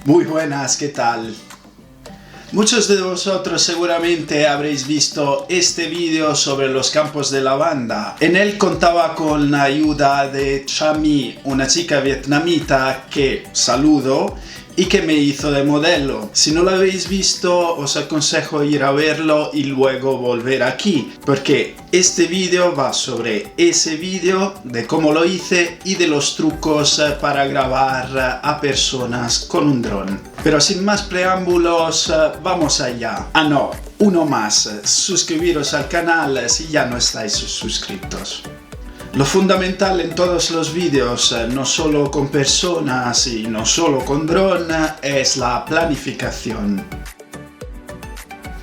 Muy buenas, ¿qué tal? Muchos de vosotros seguramente habréis visto este vídeo sobre los campos de lavanda. En él contaba con la ayuda de Chami, una chica vietnamita que saludo y que me hizo de modelo. Si no lo habéis visto, os aconsejo ir a verlo y luego volver aquí, porque este vídeo va sobre ese vídeo, de cómo lo hice y de los trucos para grabar a personas con un dron. Pero sin más preámbulos, vamos allá. No, uno más, suscribiros al canal si ya no estáis suscritos. Lo fundamental en todos los vídeos, no solo con personas y no solo con dron, es la planificación.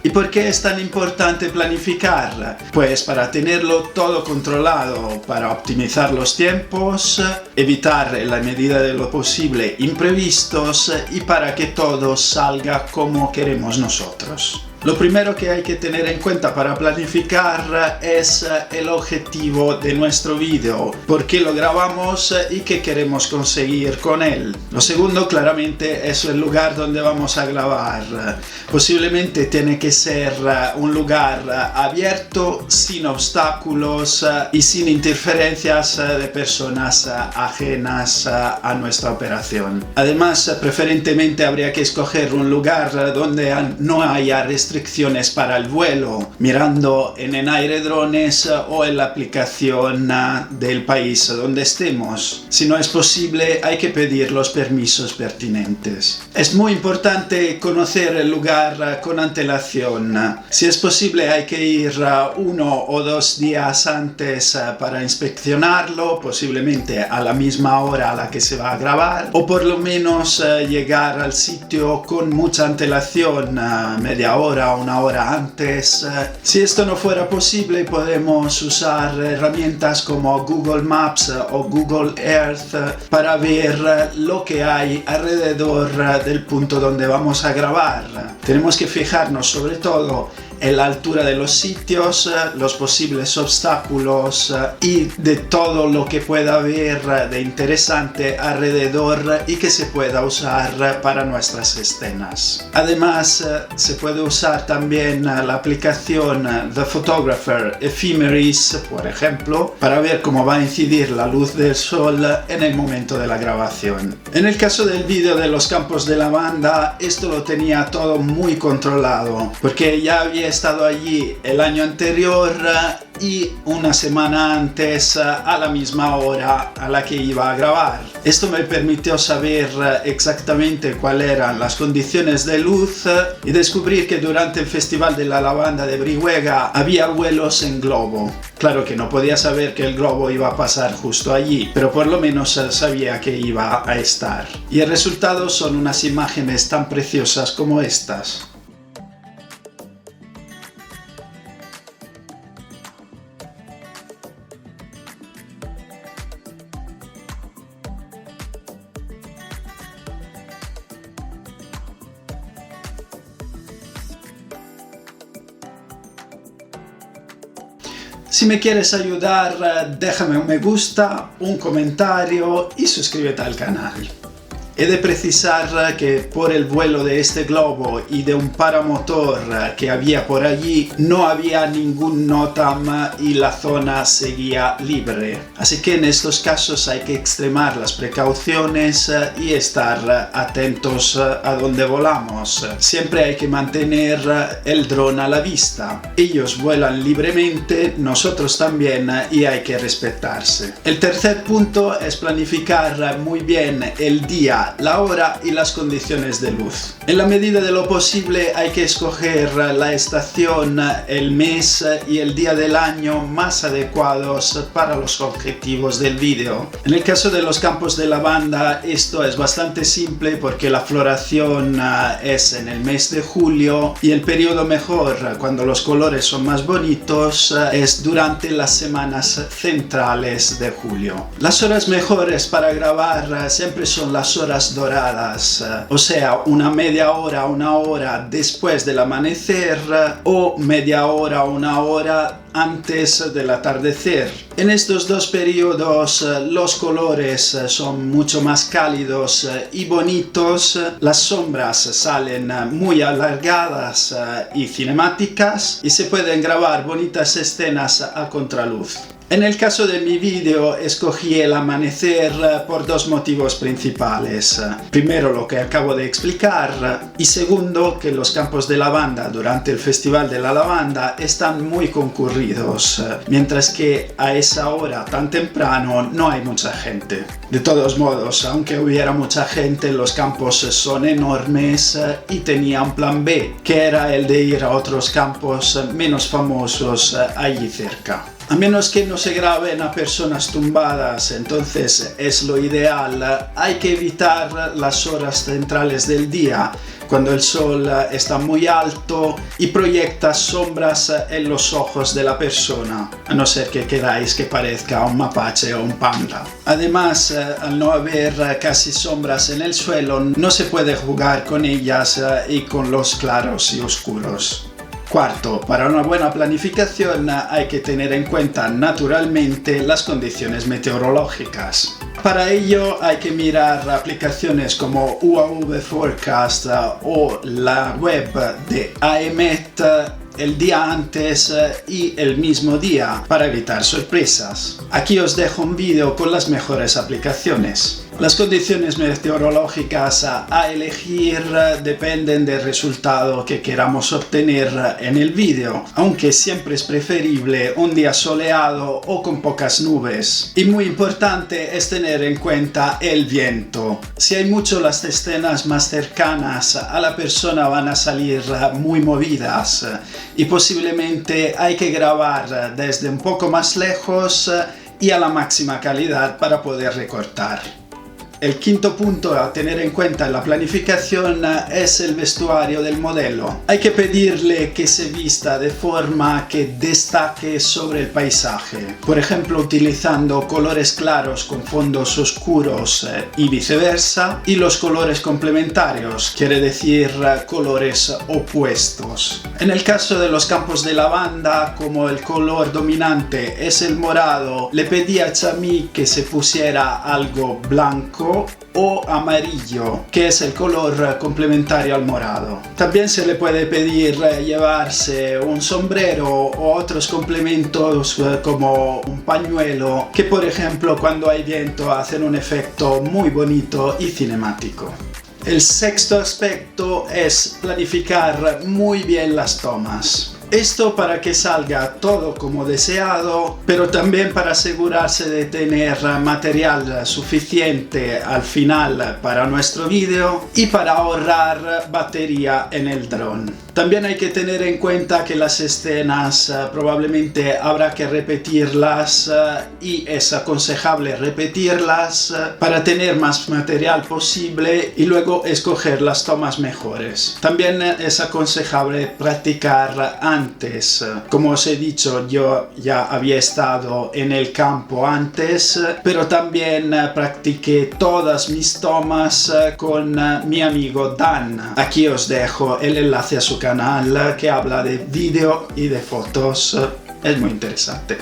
¿Y por qué es tan importante planificar? Pues para tenerlo todo controlado, para optimizar los tiempos, evitar en la medida de lo posible imprevistos y para que todo salga como queremos nosotros. Lo primero que hay que tener en cuenta para planificar es el objetivo de nuestro vídeo, por qué lo grabamos y qué queremos conseguir con él. Lo segundo claramente es el lugar donde vamos a grabar. Posiblemente tiene que ser un lugar abierto, sin obstáculos y sin interferencias de personas ajenas a nuestra operación. Además, preferentemente habría que escoger un lugar donde no haya restricciones para el vuelo, mirando en Airedrones o en la aplicación del país donde estemos. Si no es posible, hay que pedir los permisos pertinentes. Es muy importante conocer el lugar con antelación. Si es posible, hay que ir 1 o 2 días antes para inspeccionarlo, posiblemente a la misma hora a la que se va a grabar, o por lo menos llegar al sitio con mucha antelación, media hora, 1 hora antes. Si esto no fuera posible, podemos usar herramientas como Google Maps o Google Earth para ver lo que hay alrededor del punto donde vamos a grabar. Tenemos que fijarnos sobre todo en la altura de los sitios, los posibles obstáculos y de todo lo que pueda haber de interesante alrededor y que se pueda usar para nuestras escenas. Además, se puede usar también la aplicación The Photographer Ephemeris, por ejemplo, para ver cómo va a incidir la luz del sol en el momento de la grabación. En el caso del vídeo de los campos de lavanda, esto lo tenía todo muy controlado, porque ya había estado allí el año anterior y una semana antes a la misma hora a la que iba a grabar. Esto me permitió saber exactamente cuáles eran las condiciones de luz y descubrir que durante el Festival de la Lavanda de Brihuega había vuelos en globo. Claro que no podía saber que el globo iba a pasar justo allí, pero por lo menos sabía que iba a estar. Y el resultado son unas imágenes tan preciosas como estas. Si me quieres ayudar, déjame un me gusta, un comentario y suscríbete al canal. He de precisar que por el vuelo de este globo y de un paramotor que había por allí, no había ningún NOTAM y la zona seguía libre. Así que en estos casos hay que extremar las precauciones y estar atentos a donde volamos. Siempre hay que mantener el dron a la vista. Ellos vuelan libremente, nosotros también, y hay que respetarse. El tercer punto es planificar muy bien el día, la hora y las condiciones de luz. En la medida de lo posible hay que escoger la estación, el mes y el día del año más adecuados para los objetivos del vídeo. En el caso de los campos de lavanda, esto es bastante simple porque la floración es en el mes de julio y el periodo mejor, cuando los colores son más bonitos, es durante las semanas centrales de julio. Las horas mejores para grabar siempre son las horas doradas, o sea, una media hora, 1 hora después del amanecer o media hora, 1 hora antes del atardecer. En estos dos periodos los colores son mucho más cálidos y bonitos, las sombras salen muy alargadas y cinemáticas y se pueden grabar bonitas escenas a contraluz. En el caso de mi vídeo escogí el amanecer por dos motivos principales. Primero, lo que acabo de explicar, y segundo, que los campos de lavanda durante el Festival de la Lavanda están muy concurridos, mientras que a esa hora tan temprano no hay mucha gente. De todos modos, aunque hubiera mucha gente, los campos son enormes y tenía un plan B, que era el de ir a otros campos menos famosos allí cerca. A menos que no se graben a personas tumbadas, entonces es lo ideal. Hay que evitar las horas centrales del día, cuando el sol está muy alto y proyecta sombras en los ojos de la persona, a no ser que queráis que parezca un mapache o un panda. Además, al no haber casi sombras en el suelo, no se puede jugar con ellas y con los claros y oscuros. Cuarto, para una buena planificación hay que tener en cuenta naturalmente las condiciones meteorológicas. Para ello hay que mirar aplicaciones como UAV Forecast o la web de AEMET el día antes y el mismo día para evitar sorpresas. Aquí os dejo un vídeo con las mejores aplicaciones. Las condiciones meteorológicas a elegir dependen del resultado que queramos obtener en el vídeo, aunque siempre es preferible un día soleado o con pocas nubes. Y muy importante es tener en cuenta el viento. Si hay mucho, las escenas más cercanas a la persona van a salir muy movidas y posiblemente hay que grabar desde un poco más lejos y a la máxima calidad para poder recortar. El quinto punto a tener en cuenta en la planificación es el vestuario del modelo. Hay que pedirle que se vista de forma que destaque sobre el paisaje. Por ejemplo, utilizando colores claros con fondos oscuros y viceversa. Y los colores complementarios, quiere decir colores opuestos. En el caso de los campos de lavanda, como el color dominante es el morado, le pedí a Chami que se pusiera algo blanco o amarillo, que es el color complementario al morado. También se le puede pedir llevarse un sombrero o otros complementos como un pañuelo, que por ejemplo cuando hay viento hacen un efecto muy bonito y cinemático. El sexto aspecto es planificar muy bien las tomas. Esto para que salga todo como deseado, pero también para asegurarse de tener material suficiente al final para nuestro vídeo y para ahorrar batería en el dron. También hay que tener en cuenta que las escenas probablemente habrá que repetirlas y es aconsejable repetirlas para tener más material posible y luego escoger las tomas mejores. También es aconsejable practicar antes. Como os he dicho, yo ya había estado en el campo antes, pero también practiqué todas mis tomas con mi amigo Dan. Aquí os dejo el enlace a su canal que habla de vídeo y de fotos. Es muy interesante.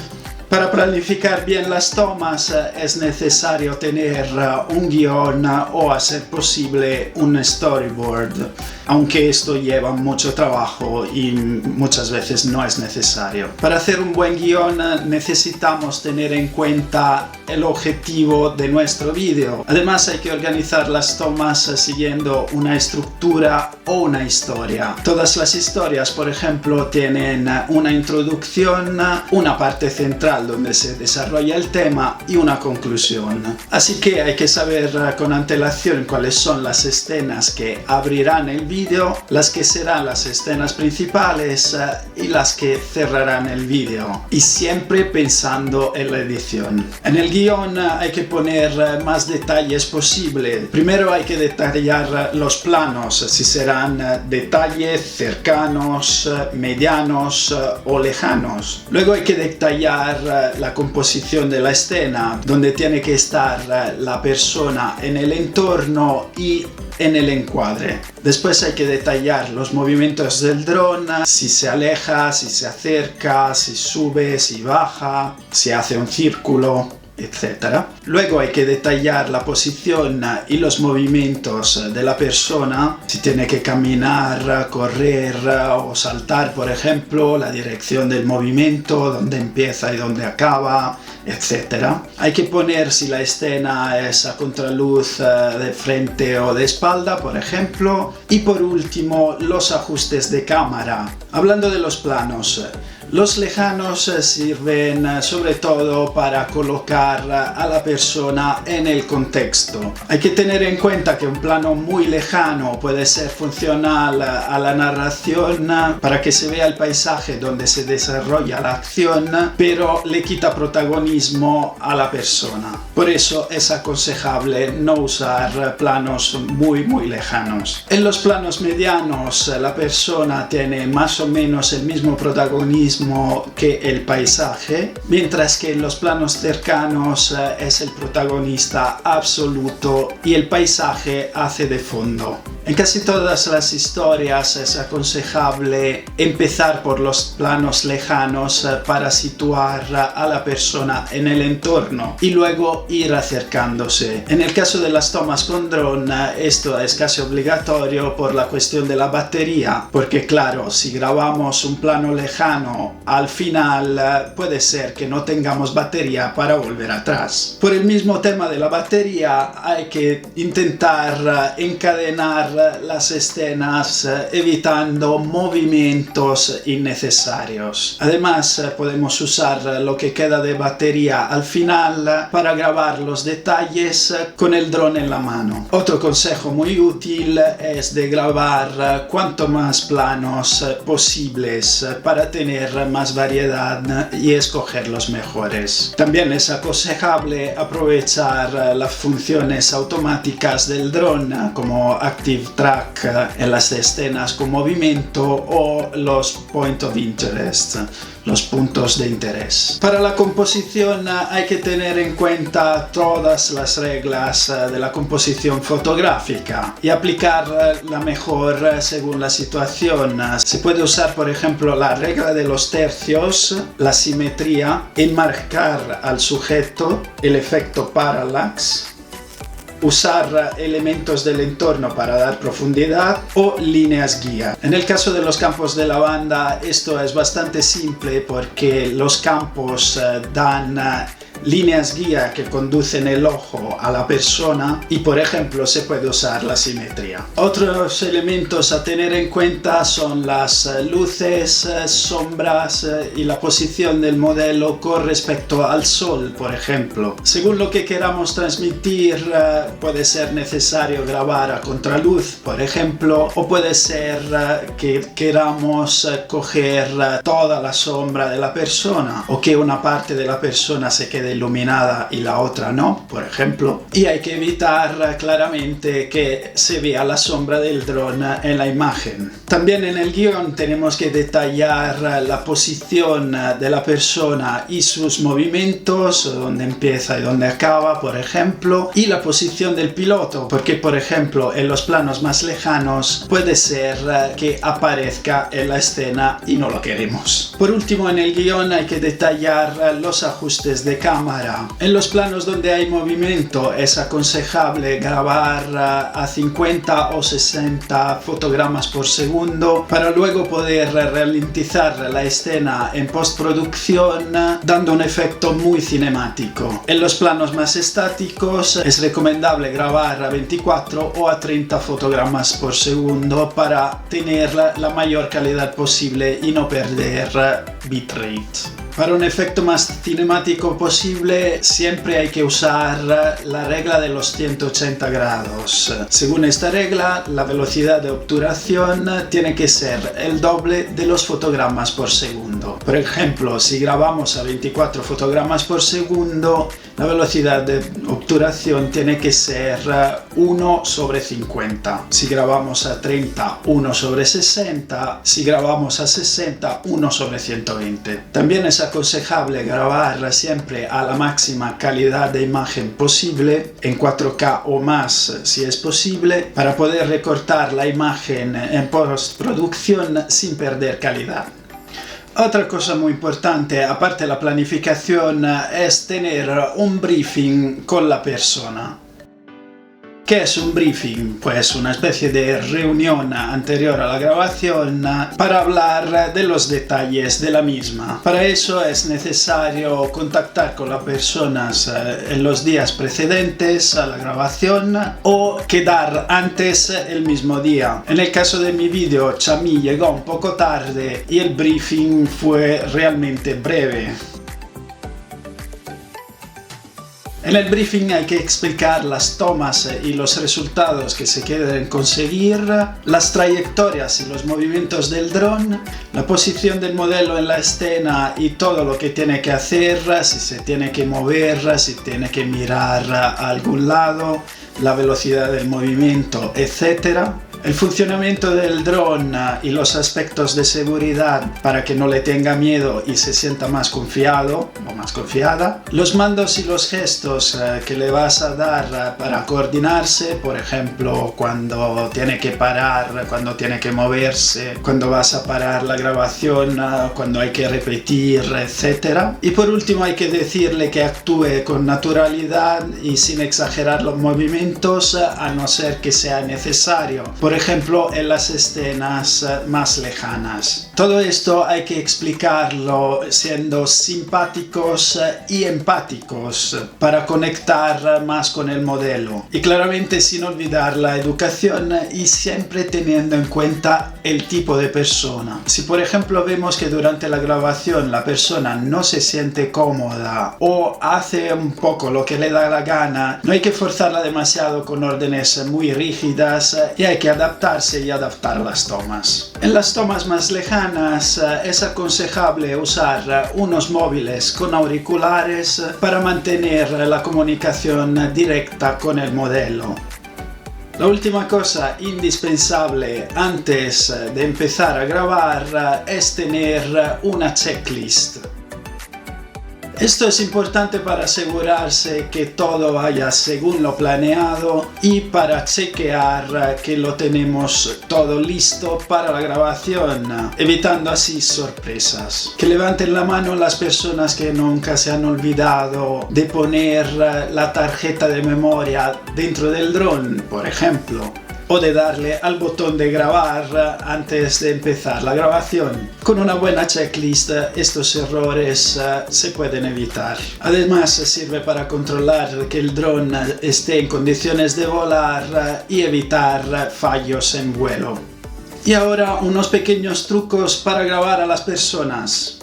Para planificar bien las tomas es necesario tener un guión o, a ser posible, un storyboard, aunque esto lleva mucho trabajo y muchas veces no es necesario. Para hacer un buen guión necesitamos tener en cuenta el objetivo de nuestro vídeo. Además hay que organizar las tomas siguiendo una estructura o una historia. Todas las historias, por ejemplo, tienen una introducción, una parte central donde se desarrolla el tema y una conclusión. Así que hay que saber con antelación cuáles son las escenas que abrirán el vídeo, las que serán las escenas principales y las que cerrarán el vídeo. Y siempre pensando en la edición. En el guión hay que poner más detalles posible. Primero hay que detallar los planos, si serán detalles cercanos, medianos o lejanos. Luego hay que detallar la composición de la escena, donde tiene que estar la persona en el entorno y en el encuadre. Después hay que detallar los movimientos del dron, si se aleja, si se acerca, si sube, si baja, si hace un círculo, etc. Luego hay que detallar la posición y los movimientos de la persona, si tiene que caminar, correr o saltar, por ejemplo, la dirección del movimiento, dónde empieza y dónde acaba, etc. Hay que poner si la escena es a contraluz de frente o de espalda, por ejemplo. Y por último, los ajustes de cámara. Hablando de los planos, los lejanos sirven sobre todo para colocar a la persona en el contexto. Hay que tener en cuenta que un plano muy lejano puede ser funcional a la narración para que se vea el paisaje donde se desarrolla la acción, pero le quita protagonismo a la persona. Por eso es aconsejable no usar planos muy lejanos. En los planos medianos la persona tiene más o menos el mismo protagonismo que el paisaje, mientras que en los planos cercanos es el protagonista absoluto y el paisaje hace de fondo. En casi todas las historias es aconsejable empezar por los planos lejanos para situar a la persona en el entorno y luego ir acercándose. En el caso de las tomas con dron, esto es casi obligatorio por la cuestión de la batería, porque claro, si grabamos un plano lejano, al final puede ser que no tengamos batería para volver atrás. Por el mismo tema de la batería, hay que intentar encadenar las escenas evitando movimientos innecesarios. Además, podemos usar lo que queda de batería al final para grabar los detalles con el dron en la mano. Otro consejo muy útil es de grabar cuanto más planos posibles para tener más variedad y escoger los mejores. También es aconsejable aprovechar las funciones automáticas del dron como Active Track en las escenas con movimiento o los Point of Interest, los puntos de interés. Para la composición hay que tener en cuenta todas las reglas de la composición fotográfica y aplicar la mejor según la situación. Se puede usar, por ejemplo, la regla de los tercios, la simetría, enmarcar al sujeto, el efecto parallax, usar elementos del entorno para dar profundidad o líneas guía. En el caso de los campos de la banda, esto es bastante simple porque los campos dan líneas guía que conducen el ojo a la persona y, por ejemplo, se puede usar la simetría. Otros elementos a tener en cuenta son las luces, sombras y la posición del modelo con respecto al sol, por ejemplo. Según lo que queramos transmitir, puede ser necesario grabar a contraluz, por ejemplo, o puede ser que queramos coger toda la sombra de la persona o que una parte de la persona se quede iluminada y la otra no, por ejemplo, y hay que evitar claramente que se vea la sombra del dron en la imagen. También en el guión tenemos que detallar la posición de la persona y sus movimientos, donde empieza y donde acaba, por ejemplo, y la posición del piloto, porque por ejemplo en los planos más lejanos puede ser que aparezca en la escena y no lo queremos. Por último, en el guión hay que detallar los ajustes de cámara. En los planos donde hay movimiento es aconsejable grabar a 50 o 60 fotogramas por segundo para luego poder ralentizar la escena en postproducción dando un efecto muy cinemático. En los planos más estáticos es recomendable grabar a 24 o a 30 fotogramas por segundo para tener la mayor calidad posible y no perder bitrate. Para un efecto más cinemático posible, siempre hay que usar la regla de los 180 grados. Según esta regla, la velocidad de obturación tiene que ser el doble de los fotogramas por segundo. Por ejemplo, si grabamos a 24 fotogramas por segundo, la velocidad de obturación tiene que ser 1 sobre 50. Si grabamos a 30, 1 sobre 60. Si grabamos a 60, 1 sobre 120. También es aconsejable grabar siempre a la máxima calidad de imagen posible, en 4K o más si es posible, para poder recortar la imagen en postproducción sin perder calidad. Otra cosa muy importante, aparte de la planificación, es tener un briefing con la persona. ¿Qué es un briefing? Pues una especie de reunión anterior a la grabación para hablar de los detalles de la misma. Para eso es necesario contactar con las personas en los días precedentes a la grabación o quedar antes el mismo día. En el caso de mi vídeo, Chami llegó un poco tarde y el briefing fue realmente breve. En el briefing hay que explicar las tomas y los resultados que se quieren conseguir, las trayectorias y los movimientos del dron, la posición del modelo en la escena y todo lo que tiene que hacer, si se tiene que mover, si tiene que mirar a algún lado, la velocidad del movimiento, etc. El funcionamiento del dron y los aspectos de seguridad para que no le tenga miedo y se sienta más confiado o más confiada. Los mandos y los gestos que le vas a dar para coordinarse, por ejemplo, cuando tiene que parar, cuando tiene que moverse, cuando vas a parar la grabación, cuando hay que repetir, etc. Y por último hay que decirle que actúe con naturalidad y sin exagerar los movimientos, a no ser que sea necesario. Por ejemplo, en las escenas más lejanas. Todo esto hay que explicarlo siendo simpáticos y empáticos para conectar más con el modelo. Y claramente sin olvidar la educación y siempre teniendo en cuenta el tipo de persona. Si por ejemplo vemos que durante la grabación la persona no se siente cómoda o hace un poco lo que le da la gana, no hay que forzarla demasiado con órdenes muy rígidas y hay que adaptarse y adaptar las tomas. En las tomas más lejanas es aconsejable usar unos móviles con auriculares para mantener la comunicación directa con el modelo. La última cosa indispensable antes de empezar a grabar es tener una checklist. Esto es importante para asegurarse que todo vaya según lo planeado y para chequear que lo tenemos todo listo para la grabación, evitando así sorpresas. Que levanten la mano las personas que nunca se han olvidado de poner la tarjeta de memoria dentro del dron, por ejemplo, o de darle al botón de grabar antes de empezar la grabación. Con una buena checklist estos errores se pueden evitar. Además sirve para controlar que el dron esté en condiciones de volar y evitar fallos en vuelo. Y ahora unos pequeños trucos para grabar a las personas.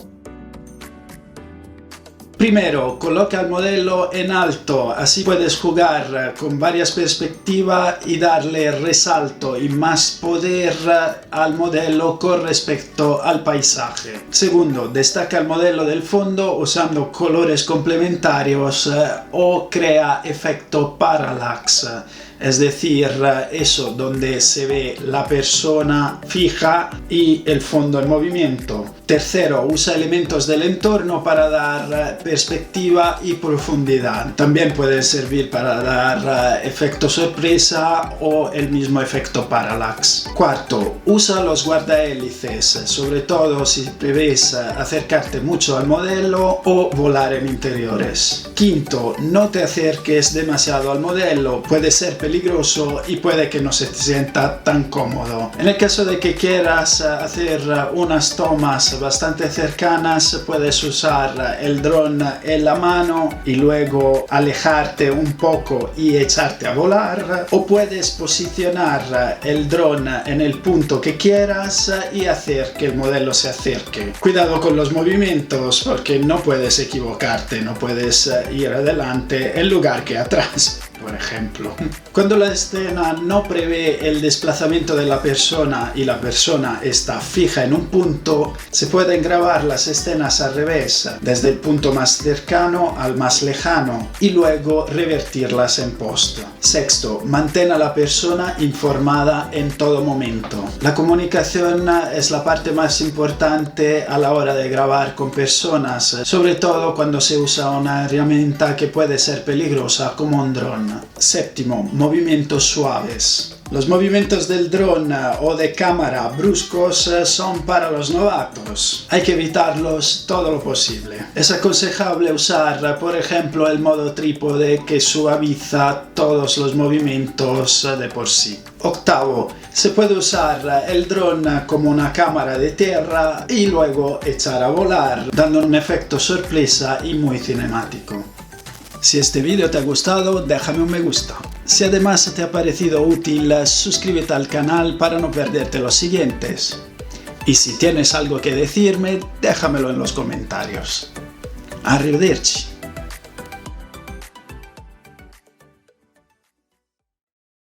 Primero, coloca el modelo en alto, así puedes jugar con varias perspectivas y darle resalto y más poder al modelo con respecto al paisaje. Segundo, destaca el modelo del fondo usando colores complementarios o crea efecto parallax. Es decir, eso donde se ve la persona fija y el fondo en movimiento. Tercero, usa elementos del entorno para dar perspectiva y profundidad. También puede servir para dar efecto sorpresa o el mismo efecto parallax. Cuarto, usa los guardahélices, sobre todo si prevés acercarte mucho al modelo o volar en interiores. Quinto, no te acerques demasiado al modelo, puede ser peligroso y puede que no se te sienta tan cómodo. En el caso de que quieras hacer unas tomas bastante cercanas, puedes usar el dron en la mano y luego alejarte un poco y echarte a volar, o puedes posicionar el dron en el punto que quieras y hacer que el modelo se acerque. Cuidado con los movimientos porque no puedes equivocarte, no puedes ir adelante en lugar que atrás. por ejemplo. Cuando la escena no prevé el desplazamiento de la persona y la persona está fija en un punto, se pueden grabar las escenas al revés, desde el punto más cercano al más lejano, y luego revertirlas en post. Sexto, mantén a la persona informada en todo momento. La comunicación es la parte más importante a la hora de grabar con personas, sobre todo cuando se usa una herramienta que puede ser peligrosa como un dron. Séptimo, movimientos suaves. Los movimientos del dron o de cámara bruscos son para los novatos. Hay que evitarlos todo lo posible. Es aconsejable usar, por ejemplo, el modo trípode que suaviza todos los movimientos de por sí. Octavo, se puede usar el dron como una cámara de tierra y luego echar a volar, dando un efecto sorpresa y muy cinemático. Si este vídeo te ha gustado, déjame un me gusta. Si además te ha parecido útil, suscríbete al canal para no perderte los siguientes. Y si tienes algo que decirme, déjamelo en los comentarios. Arrivederci.